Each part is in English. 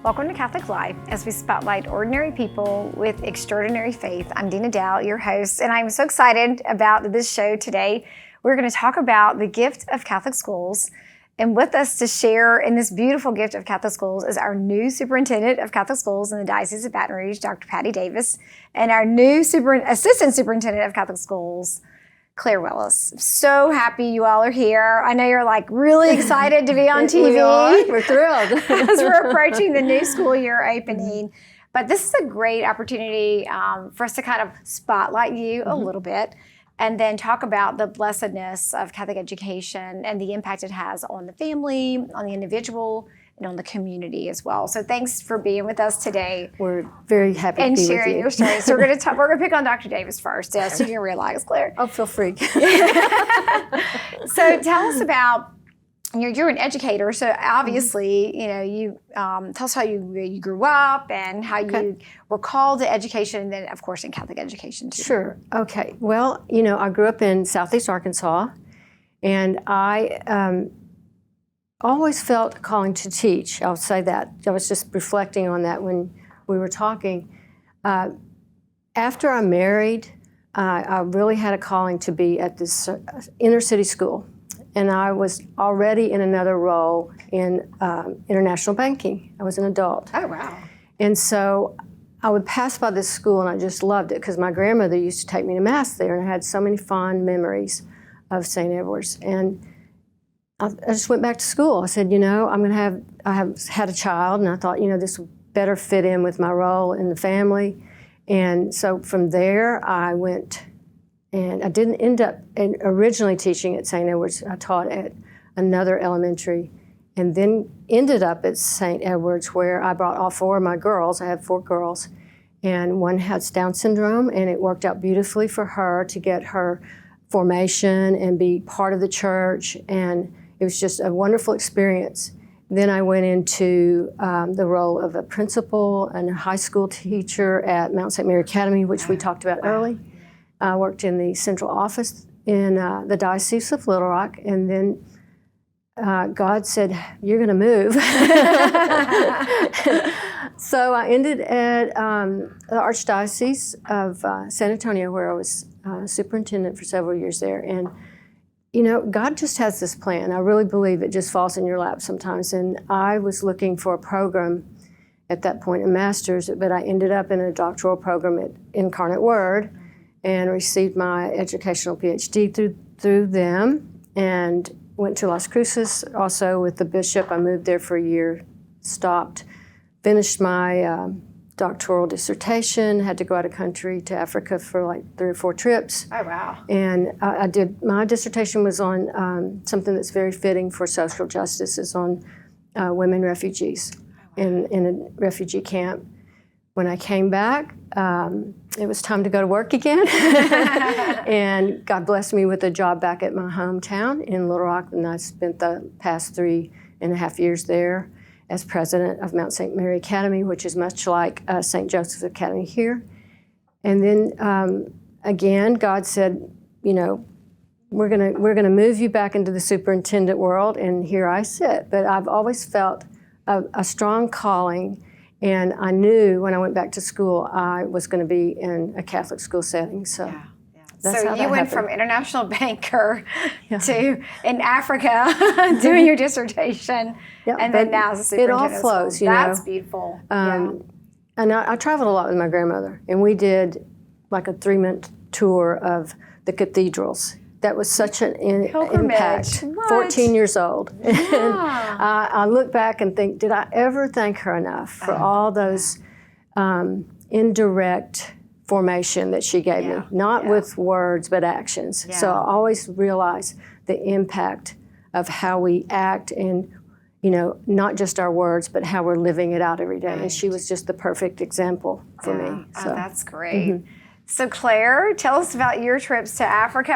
Welcome to Catholic Life, as we spotlight ordinary people with extraordinary faith. I'm Dina Dow, your host, and I'm so excited about this show today. We're going to talk about the gift of Catholic schools. And with us to share in this beautiful gift of Catholic schools is our new superintendent of Catholic schools in the Diocese of Baton Rouge, Dr. Pattie Davis, and our new assistant superintendent of Catholic schools, Claire Willis. So happy you all are here. I know you're really excited to be on TV. We are. We're thrilled. As we're approaching the new school year opening. But this is a great opportunity for us to kind of spotlight you a little bit and then talk about the blessedness of Catholic education and the impact it has on the family, on the individual, and on the community as well. So thanks for being with us today. We're very happy and to be sharing with you. your story. So we're going to pick on Dr. Davis first, so you can relax, Claire. Oh, feel free. So tell us about, you're an educator, so obviously, you tell us how you grew up and how you were called to education, and then, of course, in Catholic education, too. Sure. Okay. Well, I grew up in Southeast Arkansas, and I always felt a calling to teach. I'll say that. I was just reflecting on that when we were talking. After I married, I really had a calling to be at this inner city school. And I was already in another role in international banking. I was an adult. Oh, wow. And so I would pass by this school, and I just loved it because my grandmother used to take me to Mass there, and I had so many fond memories of St. Edward's. And I just went back to school. I said, I have had a child, and I thought, this would better fit in with my role in the family. And so from there, I went, and I didn't end up originally teaching at St. Edward's. I taught at another elementary, and then ended up at St. Edward's, where I brought all four of my girls. I have four girls, and one has Down syndrome, and it worked out beautifully for her to get her formation and be part of the church, and it was just a wonderful experience. Then I went into the role of a principal and a high school teacher at Mount St. Mary Academy, which we talked about early. I worked in the central office in the Diocese of Little Rock, and then God said, "You're going to move." So I ended at the Archdiocese of San Antonio, where I was superintendent for several years there. And God just has this plan. I really believe it just falls in your lap sometimes. And I was looking for a program at that point, a master's, but I ended up in a doctoral program at Incarnate Word and received my educational PhD through them, and went to Las Cruces also with the bishop. I moved there for a year, stopped, finished my doctoral dissertation, had to go out of country to Africa for 3 or 4 trips. Oh, wow. And I did, my dissertation was on something that's very fitting for social justice, is on women refugees in a refugee camp. When I came back, it was time to go to work again. And God blessed me with a job back at my hometown in Little Rock, and I spent the past 3.5 years there as president of Mount St. Mary Academy, which is much like St. Joseph's Academy here. And then again, God said, we're gonna move you back into the superintendent world, and here I sit. But I've always felt a strong calling, and I knew when I went back to school I was going to be in a Catholic school setting. So. Yeah. That's so how you that went happened. from international banker to in Africa doing your dissertation, and then now as a superintendent. It all flows, That's beautiful. And I traveled a lot with my grandmother, and we did like a 3-month tour of the cathedrals. That was such an impact. What? 14 years old. Yeah. And I look back and think, did I ever thank her enough for all those indirect formation that she gave me, not with words, but actions. Yeah. So I always realize the impact of how we act, and not just our words, but how we're living it out every day. Right. And she was just the perfect example for me. So. Oh, that's great. So Claire, tell us about your trips to Africa.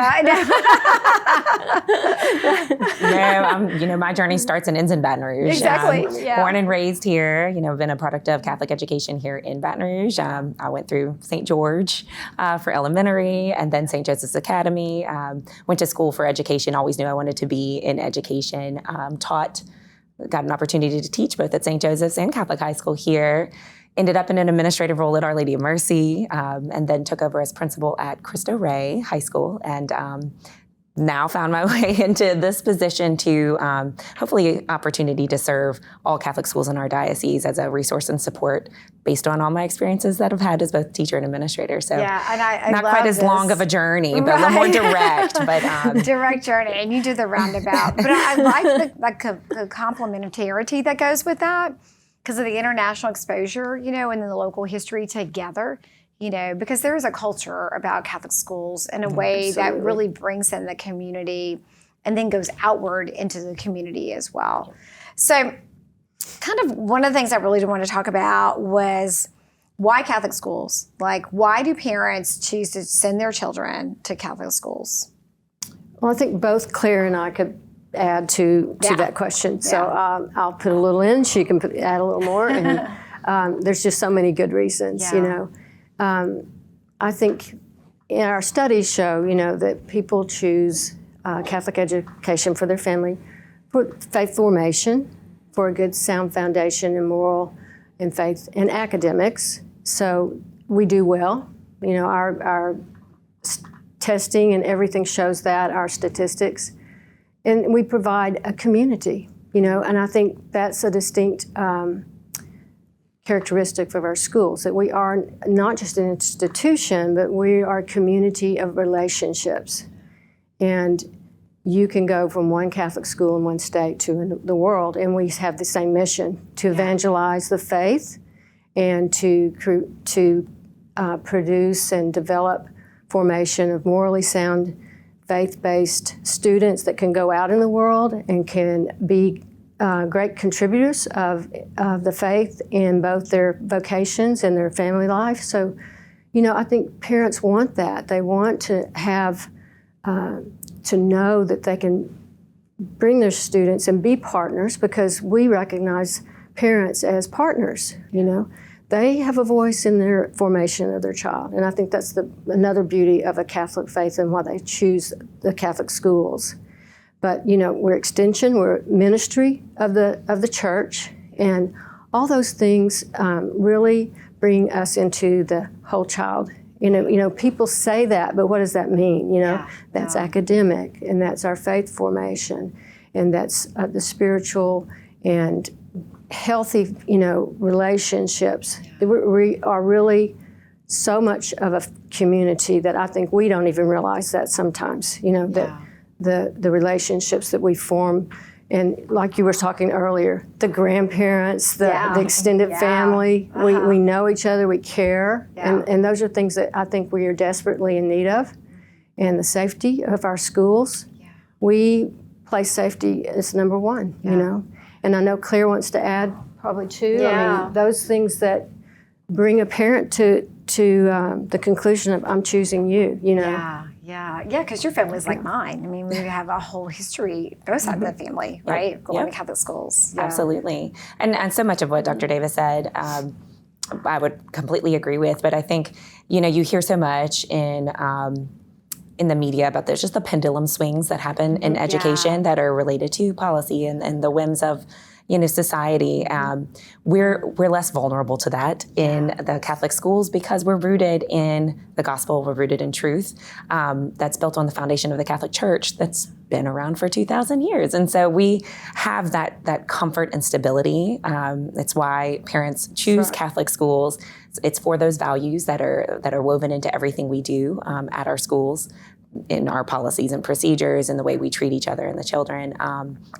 My journey starts and ends in Baton Rouge. Exactly. Born and raised here, been a product of Catholic education here in Baton Rouge. I went through St. George for elementary, and then St. Joseph's Academy. Went to school for education, always knew I wanted to be in education. Taught got an opportunity to teach both at St. Joseph's and Catholic High School here. Ended up in an administrative role at Our Lady of Mercy, and then took over as principal at Cristo Rey High School, and now found my way into this position to hopefully opportunity to serve all Catholic schools in our diocese as a resource and support based on all my experiences that I've had as both teacher and administrator. So yeah, and I not quite as long of a journey, but a little more direct. But direct journey, and you do the roundabout. But I like the complementarity that goes with that because of the international exposure, and then the local history together. Because there is a culture about Catholic schools in a way that really brings in the community and then goes outward into the community as well. So kind of one of the things I really wanted to talk about was why Catholic schools? Like, why do parents choose to send their children to Catholic schools? Well, I think both Claire and I could add to that question. So I'll put a little in, she can add a little more. And there's just so many good reasons, I think our studies show, that people choose Catholic education for their family, for faith formation, for a good sound foundation in moral and faith and academics. So we do well. Our testing and everything shows that, our statistics. And we provide a community, and I think that's a distinct characteristic of our schools, that we are not just an institution, but we are a community of relationships. And you can go from one Catholic school in one state to the world, and we have the same mission, to evangelize the faith and to produce and develop formation of morally sound, faith-based students that can go out in the world and can be great contributors of the faith in both their vocations and their family life. So, I think parents want that. They want to have, to know that they can bring their students and be partners, because we recognize parents as partners, They have a voice in their formation of their child. And I think that's another beauty of a Catholic faith and why they choose the Catholic schools. But we're extension, we're ministry of the church, and all those things really bring us into the whole child. People say that, but what does that mean? That's academic, and that's our faith formation, and that's the spiritual and healthy, relationships. We are really so much of a community that I think we don't even realize that sometimes. The relationships that we form, and like you were talking earlier, the grandparents, the extended family, we know each other, we care, and those are things that I think we are desperately in need of. And the safety of our schools, we place safety as number one, And I know Claire wants to add probably too. Yeah. I mean, those things that bring a parent to the conclusion of, I'm choosing you, Yeah, because your family's like mine. I mean, we have a whole history, both sides of the family, right? Going to Catholic schools. Yeah. Absolutely. And so much of what Dr. Davis said, I would completely agree with. But I think, you hear so much in the media about just the pendulum swings that happen in education that are related to policy and the whims of society. We're less vulnerable to that in the Catholic schools because we're rooted in the gospel, we're rooted in truth. That's built on the foundation of the Catholic Church that's been around for 2,000 years. And so we have that comfort and stability. It's why parents choose Catholic schools. It's for those values that are woven into everything we do at our schools, in our policies and procedures and the way we treat each other and the children.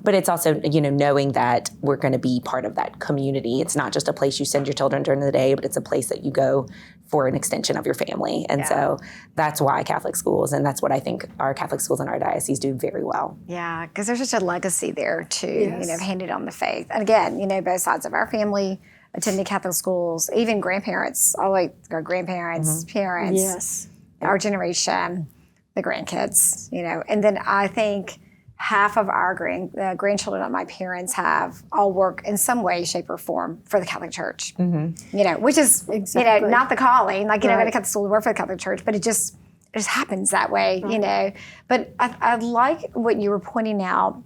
But it's also, knowing that we're going to be part of that community. It's not just a place you send your children during the day, but it's a place that you go for an extension of your family. And so that's why Catholic schools, and that's what I think our Catholic schools in our diocese do very well. Yeah, because there's such a legacy there too, handed on the faith. And again, both sides of our family attended Catholic schools, even grandparents, all like our grandparents, parents, our generation, the grandkids, and then I think half of our grandchildren that my parents have all work in some way, shape, or form for the Catholic Church. Which is not the calling, like go to Catholic school to work for the Catholic Church, but it just happens that way, But I like what you were pointing out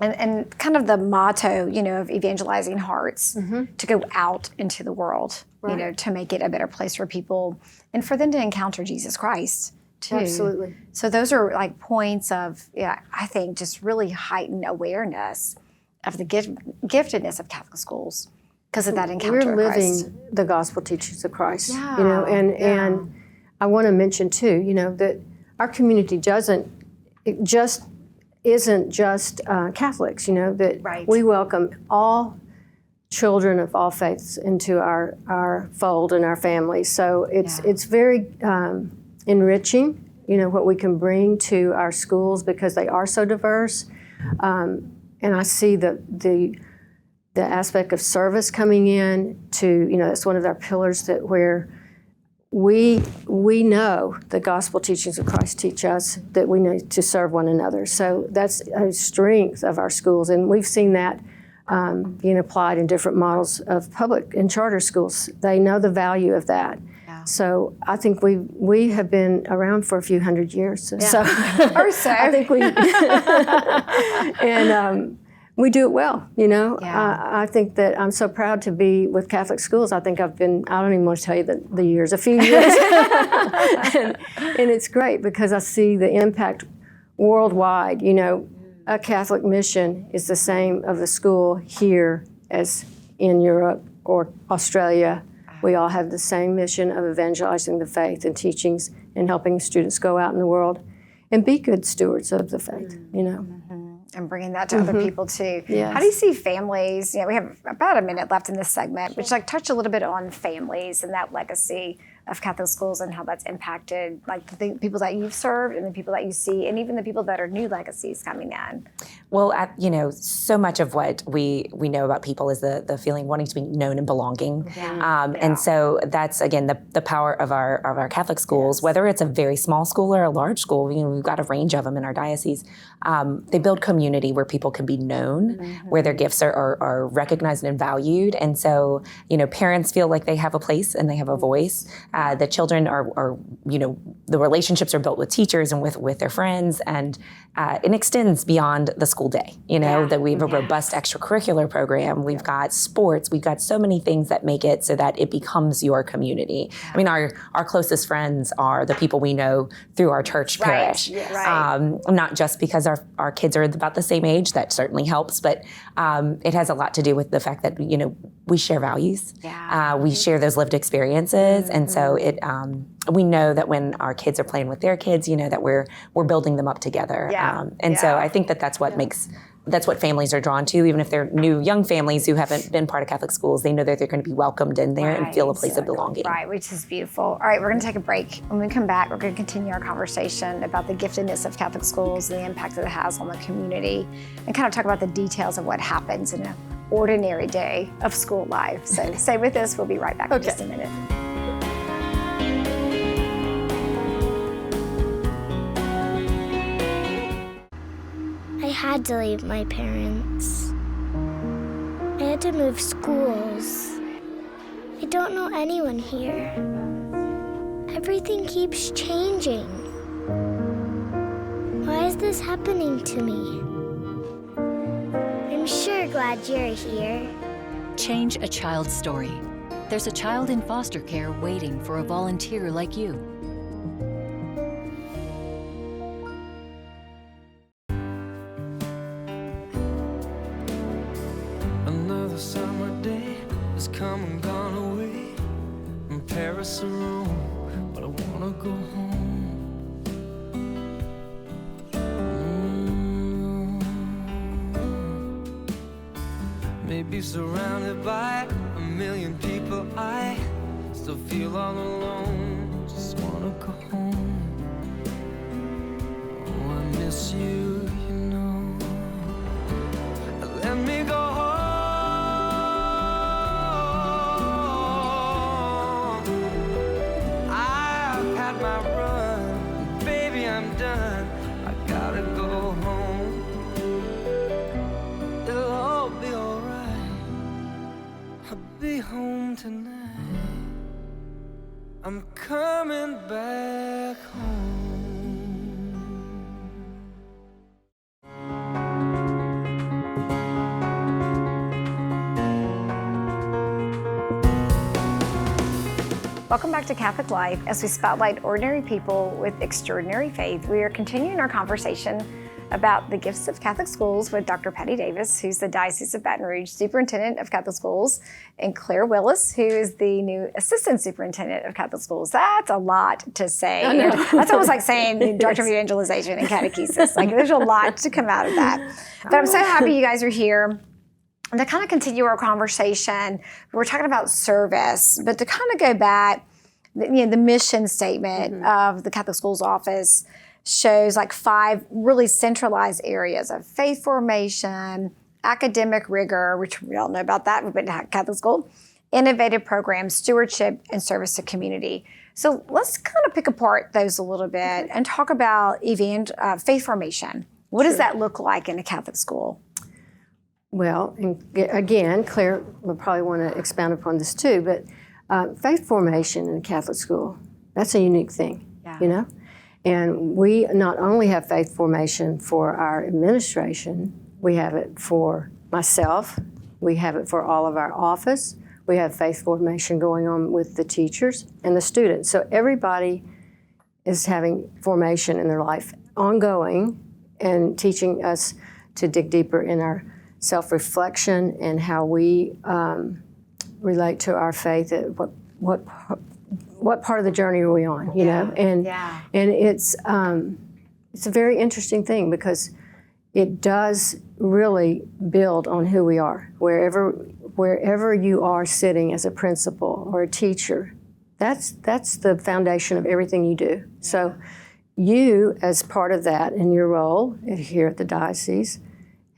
and kind of the motto, of evangelizing hearts to go out into the world, to make it a better place for people and for them to encounter Jesus Christ too. Absolutely. So those are like points of, I think just really heightened awareness of the giftedness of Catholic schools because of that encounter We're with Christ. living the gospel teachings of Christ, Yeah, and I want to mention too, that our community isn't just Catholics, that Right. we welcome all children of all faiths into our fold and our families. So it's very enriching, what we can bring to our schools because they are so diverse. And I see the aspect of service coming in to, that's one of our pillars that where we know the gospel teachings of Christ teach us that we need to serve one another. So that's a strength of our schools, and we've seen that being applied in different models of public and charter schools. They know the value of that. Yeah. So I think we have been around for a few hundred years. Yeah. So or so. I think we and we do it well, Yeah. I think that I'm so proud to be with Catholic schools. I think I've been, I don't even want to tell you the years, a few years. and it's great because I see the impact worldwide. A Catholic mission is the same of a school here as in Europe or Australia. We all have the same mission of evangelizing the faith and teachings and helping students go out in the world and be good stewards of the faith, And bringing that to other people too. Yes. How do you see families? We have about a minute left in this segment, which touch a little bit on families and that legacy of Catholic schools and how that's impacted the people that you've served and the people that you see and even the people that are new legacies coming in. Well, so much of what we know about people is the feeling wanting to be known and belonging. And so that's, again, the power of our Catholic schools, whether it's a very small school or a large school. We've got a range of them in our diocese. They build community where people can be known, where their gifts are recognized and valued. And so, parents feel like they have a place and they have a voice. The children are the relationships are built with teachers and with their friends, and it extends beyond the school day. That we have a robust extracurricular program. We've got sports. We've got so many things that make it so that it becomes your community. I mean, our closest friends are the people we know through our church parish. Yes. Right. Not just because our kids are about the same age. That certainly helps, but it has a lot to do with the fact that we share values. Yeah. We share those lived experiences, and so it. We know that when our kids are playing with their kids, that we're building them up together. So I think that's what families are drawn to, even if they're new young families who haven't been part of Catholic schools. They know that they're going to be welcomed in there and feel a place of belonging. Right, which is beautiful. All right, we're going to take a break. When we come back, we're going to continue our conversation about the giftedness of Catholic schools and the impact that it has on the community, and kind of talk about the details of what happens in an ordinary day of school life. So stay with us. We'll be right back in just a minute. I had to leave my parents. I had to move schools. I don't know anyone here. Everything keeps changing. Why is this happening to me? I'm sure glad you're here. Change a child's story. There's a child in foster care waiting for a volunteer like you. Another summer day has come and gone away from Paris or Rome, but I wanna go home. Maybe surrounded by a million people, I still feel all alone. Just wanna go home. Oh, I miss you, Let me go home. I've had my run, baby, I'm done. I gotta go home. It'll all be alright. I'll be home tonight. I'm coming back home. Welcome back to Catholic Life. As we spotlight ordinary people with extraordinary faith, we are continuing our conversation about the gifts of Catholic schools with Dr. Pattie Davis, who's the Diocese of Baton Rouge Superintendent of Catholic Schools, and Claire Willis, who is the new Assistant Superintendent of Catholic Schools. That's a lot to say. That's almost like saying Doctor of Evangelization and Catechesis. Like, there's a lot to come out of that. But I'm so happy you guys are here. And to kind of continue our conversation, we're talking about service, but to kind of go back, the mission statement of the Catholic Schools Office shows like 5 really centralized areas of faith formation, academic rigor, which we all know about that, we've been to Catholic school, innovative programs, stewardship, and service to community. So let's kind of pick apart those a little bit and talk about faith formation. What does that look like in a Catholic school? Well, and again, Claire will probably want to expound upon this too, but faith formation in a Catholic school, that's a unique thing, you know? And we not only have faith formation for our administration, we have it for myself, we have it for all of our office, we have faith formation going on with the teachers and the students. So everybody is having formation in their life, ongoing, and teaching us to dig deeper in our self-reflection and how we relate to our faith. What part of the journey are we on? You know, and it's a very interesting thing because it does really build on who we are. Wherever you are sitting as a principal or a teacher, that's the foundation of everything you do. So you, as part of that in your role here at the diocese,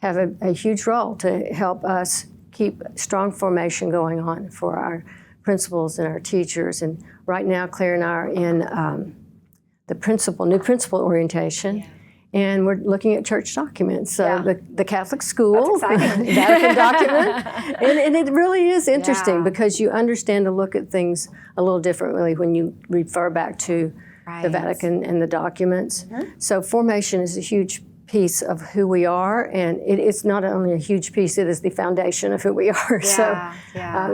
have a huge role to help us keep strong formation going on for our principals and our teachers. And right now, Claire and I are in the new principal orientation, and we're looking at church documents. So the Catholic school, Vatican document, and it really is interesting because you understand to look at things a little differently when you refer back to the Vatican and the documents. So formation is a huge piece of who we are, and it's not only a huge piece, it is the foundation of who we are.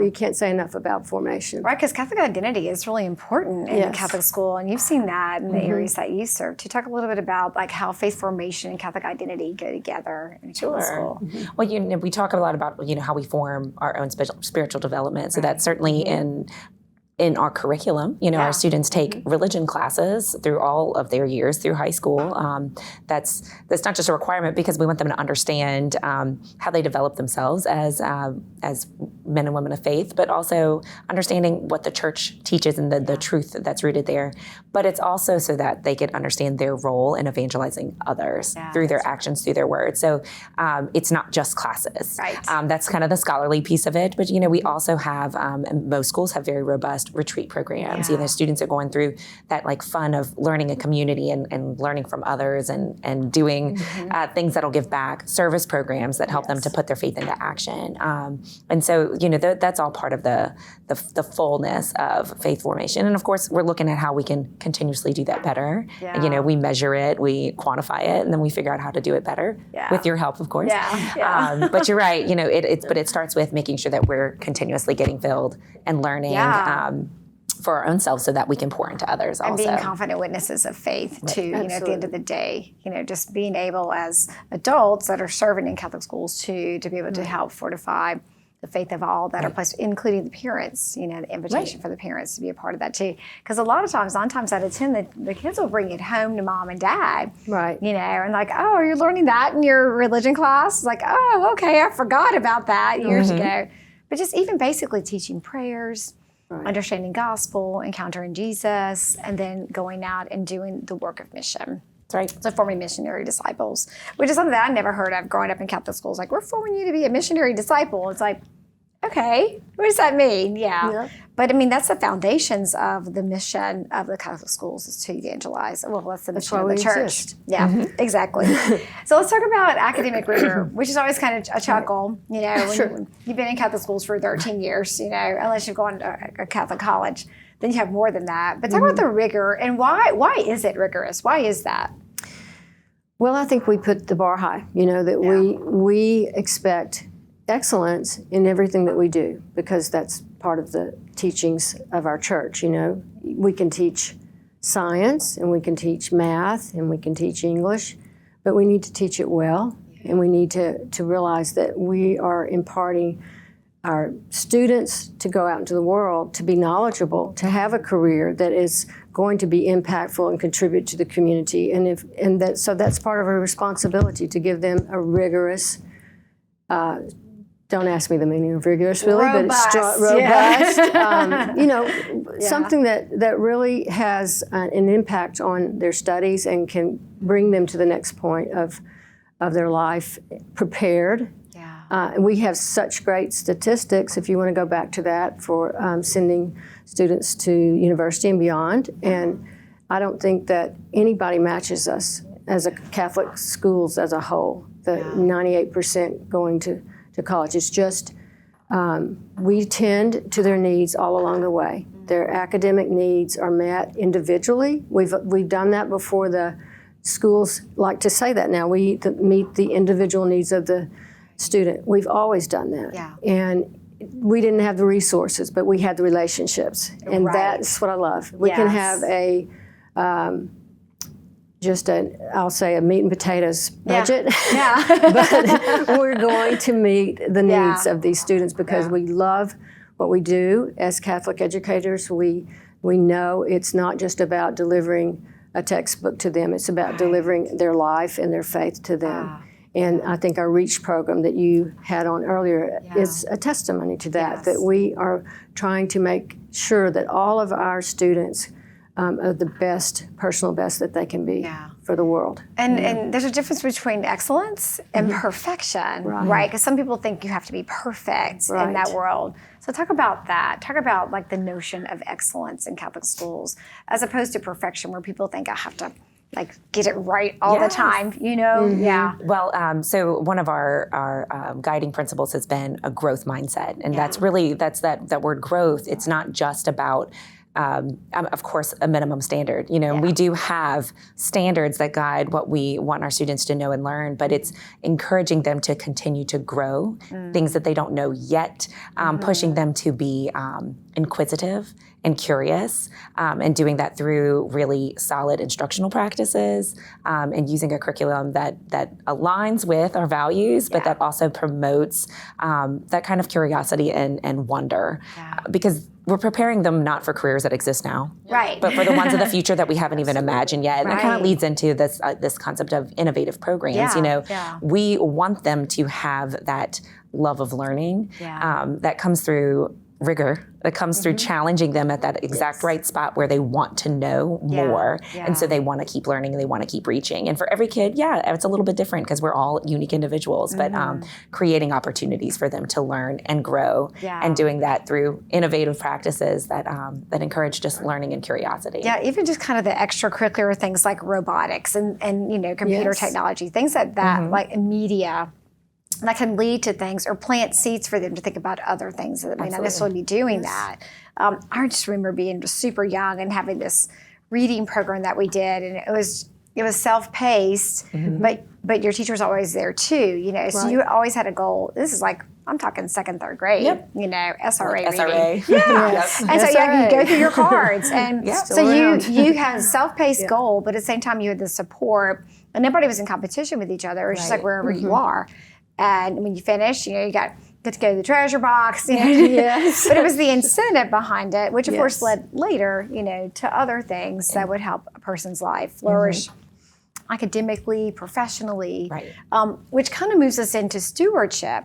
You can't say enough about formation. Right, because Catholic identity is really important in the Catholic school, and you've seen that in the areas that you serve. To talk a little bit about like how faith formation and Catholic identity go together in a Catholic school. Well, we talk a lot about how we form our own spiritual development. So that's certainly in our curriculum. Our students take religion classes through all of their years through high school. That's not just a requirement because we want them to understand how they develop themselves as men and women of faith, but also understanding what the church teaches and the truth that's rooted there. But it's also so that they can understand their role in evangelizing others through their actions, through their words. So it's not just classes. Right. That's kind of the scholarly piece of it. But we also have, and most schools have very robust retreat programs. Students are going through that like fun of learning a community and learning from others and doing things that'll give back, service programs that help them to put their faith into action. And so, that's all part of the fullness of faith formation. And of course, we're looking at how we can continuously do that better. We measure it, we quantify it, and then we figure out how to do it better with your help, of course. But you're right, but it starts with making sure that we're continuously getting filled and learning for our own selves so that we can pour into others also. And being confident witnesses of faith too, at the end of the day, just being able as adults that are serving in Catholic schools to be able to help fortify the faith of all that are placed, including the parents, the invitation for the parents to be a part of that too. Because a lot of times, 9 times out of 10, the kids will bring it home to mom and dad. Right. And like, oh, are you learning that in your religion class? It's like, oh, okay, I forgot about that years ago. But just even basically teaching prayers, understanding gospel, encountering Jesus, and then going out and doing the work of mission. That's right. So forming missionary disciples, which is something that I never heard of growing up in Catholic schools. Like, we're forming you to be a missionary disciple. It's like, okay, what does that mean? But I mean, that's the foundations of the mission of the Catholic schools is to evangelize. Well, that's the mission of the church. Exactly. So let's talk about academic rigor, which is always kind of a chuckle, when you've been in Catholic schools for 13 years, unless you've gone to a Catholic college, then you have more than that. But talk about the rigor and why is it rigorous? Why is that? Well, I think we put the bar high, that we expect excellence in everything that we do, because that's part of the teachings of our church. We can teach science, and we can teach math, and we can teach English, but we need to teach it well, and we need to realize that we are imparting our students to go out into the world, to be knowledgeable, to have a career that is going to be impactful and contribute to the community. So that's part of our responsibility, to give them a rigorous, don't ask me the meaning of rigorous, really, Robust, but it's robust. Something that really has an impact on their studies and can bring them to the next point of their life prepared. We have such great statistics, if you want to go back to that, for sending students to university and beyond. And I don't think that anybody matches us as a Catholic schools as a whole, the 98% going to college. It's just we tend to their needs all along the way. Their academic needs are met individually. We've done that before. The schools like to say that now. We meet the individual needs of the student. We've always done that. And we didn't have the resources, but we had the relationships. And that's what I love. We can have I'll say a meat and potatoes budget. But we're going to meet the needs of these students because we love what we do as Catholic educators. We know it's not just about delivering a textbook to them. It's about delivering their life and their faith to them. And I think our REACH program that you had on earlier is a testimony to that, that we are trying to make sure that all of our students are the best, personal best that they can be for the world. And there's a difference between excellence and perfection, right? Because some people think you have to be perfect in that world. So talk about that. Talk about like the notion of excellence in Catholic schools as opposed to perfection, where people think I have to like get it right all the time, Well, so one of our guiding principles has been a growth mindset, and that's that word growth. It's not just about of course, a minimum standard. We do have standards that guide what we want our students to know and learn, but it's encouraging them to continue to grow things that they don't know yet, pushing them to be inquisitive and curious, and doing that through really solid instructional practices, and using a curriculum that aligns with our values, but that also promotes that kind of curiosity and wonder, because we're preparing them not for careers that exist now, but for the ones of the future that we haven't even imagined yet. And that kind of leads into this concept of innovative programs. We want them to have that love of learning that comes through rigor, that comes through challenging them at that exact right spot where they want to know more. And so they want to keep learning and they want to keep reaching. And for every kid, it's a little bit different because we're all unique individuals, but creating opportunities for them to learn and grow and doing that through innovative practices that encourage just learning and curiosity. Yeah, even just kind of the extracurricular things like robotics and computer technology, things that like media, that can lead to things or plant seeds for them to think about other things that may not necessarily be doing that. I just remember being just super young and having this reading program that we did, and it was self-paced, but your teacher was always there too, so you always had a goal. This is like, I'm talking second, third grade, SRA reading. And so you go through your cards. And so you had a self-paced goal, but at the same time you had the support, and nobody was in competition with each other. It was just like wherever you are. And when you finish, you get to go to the treasure box. But it was the incentive behind it, which of course led later, to other things that would help a person's life flourish academically, professionally, which kind of moves us into stewardship,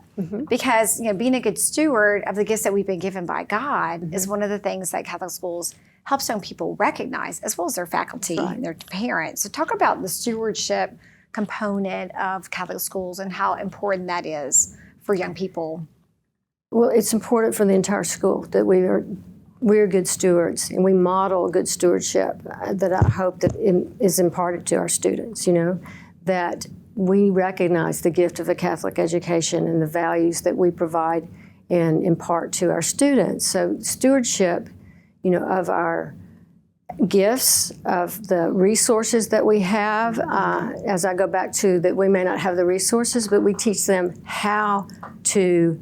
because being a good steward of the gifts that we've been given by God is one of the things that Catholic schools helps young people recognize, as well as their faculty and their parents. So talk about the stewardship component of Catholic schools and how important that is for young people. Well, it's important for the entire school that we're good stewards, and we model good stewardship that I hope that is imparted to our students, that we recognize the gift of a Catholic education and the values that we provide and impart to our students. So stewardship, of our gifts of the resources that we have. As I go back to that, we may not have the resources, but we teach them how to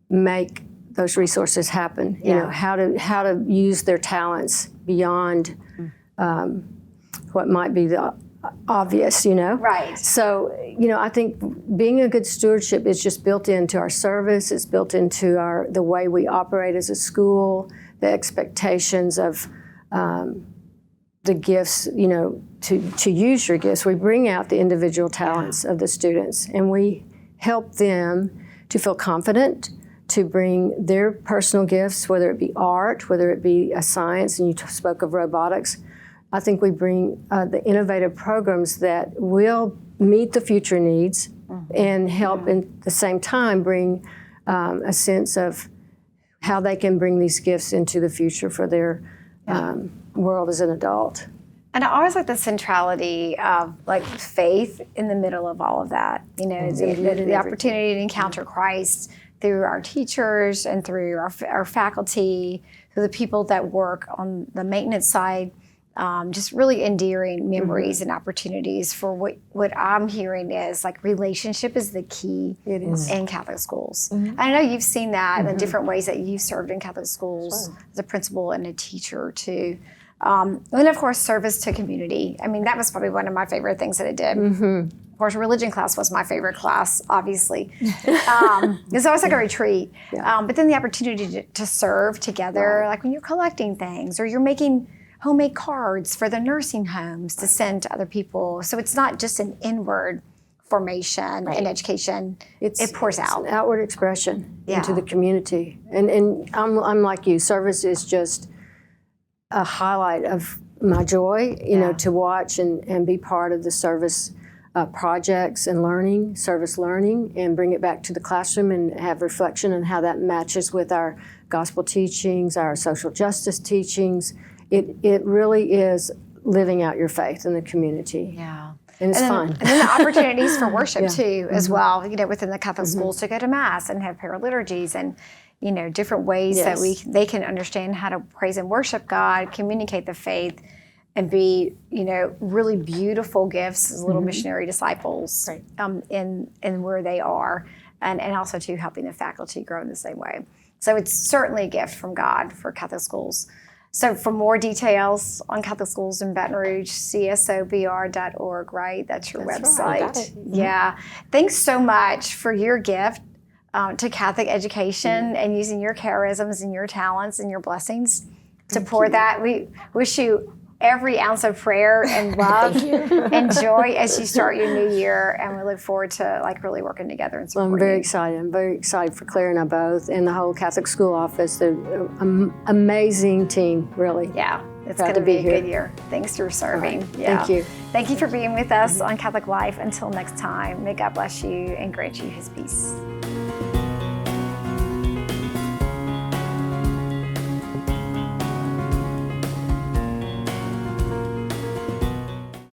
make those resources happen. You know, how to use their talents beyond what might be the obvious, you know? Right. So, you know, I think being a good stewardship is just built into our service. It's built into the way we operate as a school, the expectations of the gifts, you know, to use your gifts. We bring out the individual talents of the students, and we help them to feel confident, to bring their personal gifts, whether it be art, whether it be a science, and you spoke of robotics. I think we bring the innovative programs that will meet the future needs and help at the same time bring a sense of how they can bring these gifts into the future for their world as an adult. And I always like the centrality of like faith in the middle of all of that. You know, the opportunity to encounter Christ through our teachers and through our faculty, through the people that work on the maintenance side. Just really endearing memories and opportunities for what I'm hearing is like relationship is the key in Catholic schools. I know you've seen that in the different ways that you've served in Catholic schools as a principal and a teacher too. And of course, service to community. I mean, that was probably one of my favorite things that I did. Of course, religion class was my favorite class, obviously. It's always like a retreat. But then the opportunity to serve together, like when you're collecting things or you're making homemade cards for the nursing homes to send to other people. So it's not just an inward formation in education. It pours out. It's an outward expression into the community. And I'm like you, service is just a highlight of my joy, you know, to watch and be part of the service projects and learning, service learning, and bring it back to the classroom and have reflection on how that matches with our gospel teachings, our social justice teachings. It really is living out your faith in the community. Yeah. And it's fun. And then the opportunities for worship too, as well, you know, within the Catholic schools to go to Mass and have paraliturgies and, you know, different ways that they can understand how to praise and worship God, communicate the faith, and be, you know, really beautiful gifts as little missionary disciples in where they are, and also too helping the faculty grow in the same way. So it's certainly a gift from God for Catholic schools. So for more details on Catholic schools in Baton Rouge, csobr.org, right? That's your website. Right. Got it. Yeah. Thanks so much for your gift to Catholic education and using your charisms and your talents and your blessings to pour that. We wish you every ounce of prayer and love and joy as you start your new year, and we look forward to like really working together and supporting. Well, I'm very excited. I'm very excited for Claire and I both, and the whole Catholic school office. They're an amazing team, really. Yeah, it's going to be a good year. Thanks for serving. Right. Thank you. Thank you for being with us on Catholic Life. Until next time, may God bless you and grant you His peace.